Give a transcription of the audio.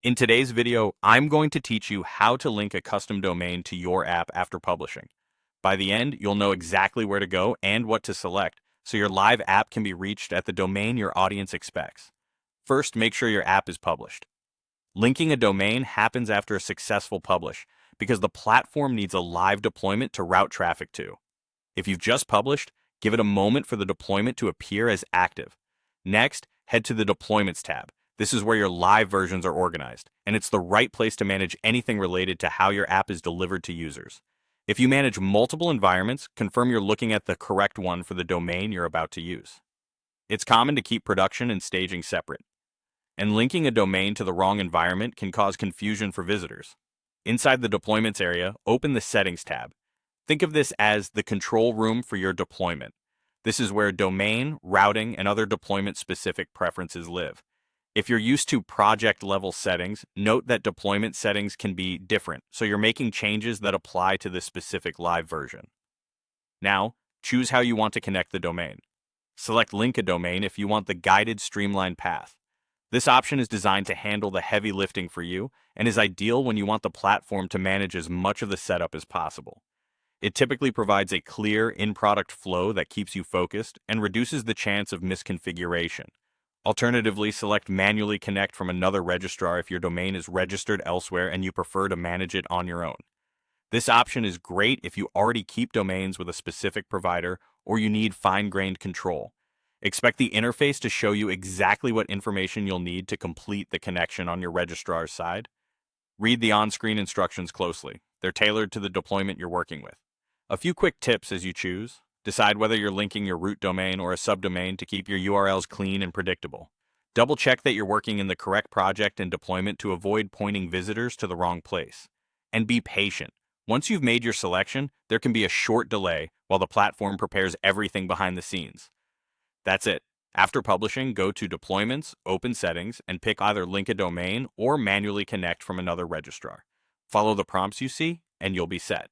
In today's video, I'm going to teach you how to link a custom domain to your app after publishing. By the end, you'll know exactly where to go and what to select, so your live app can be reached at the domain your audience expects. First, make sure your app is published. Linking a domain happens after a successful publish, because the platform needs a live deployment to route traffic to. If you've just published, give it a moment for the deployment to appear as active. Next, head to the Deployments tab. This is where your live versions are organized, and it's the right place to manage anything related to how your app is delivered to users. If you manage multiple environments, confirm you're looking at the correct one for the domain you're about to use. It's common to keep production and staging separate, and linking a domain to the wrong environment can cause confusion for visitors. Inside the Deployments area, open the Settings tab. Think of this as the control room for your deployment. This is where domain, routing, and other deployment-specific preferences live. If you're used to project-level settings, note that deployment settings can be different, so you're making changes that apply to the specific live version. Now, choose how you want to connect the domain. Select Link a Domain if you want the guided, streamlined path. This option is designed to handle the heavy lifting for you and is ideal when you want the platform to manage as much of the setup as possible. It typically provides a clear in-product flow that keeps you focused and reduces the chance of misconfiguration. Alternatively, select Manually Connect from another registrar if your domain is registered elsewhere and you prefer to manage it on your own. This option is great if you already keep domains with a specific provider or you need fine-grained control. Expect the interface to show you exactly what information you'll need to complete the connection on your registrar's side. Read the on-screen instructions closely. They're tailored to the deployment you're working with. A few quick tips as you choose. Decide whether you're linking your root domain or a subdomain to keep your URLs clean and predictable. Double-check that you're working in the correct project and deployment to avoid pointing visitors to the wrong place. And be patient. Once you've made your selection, there can be a short delay while the platform prepares everything behind the scenes. That's it. After publishing, go to Deployments, Open Settings, and pick either Link a Domain or Manually Connect from another registrar. Follow the prompts you see, and you'll be set.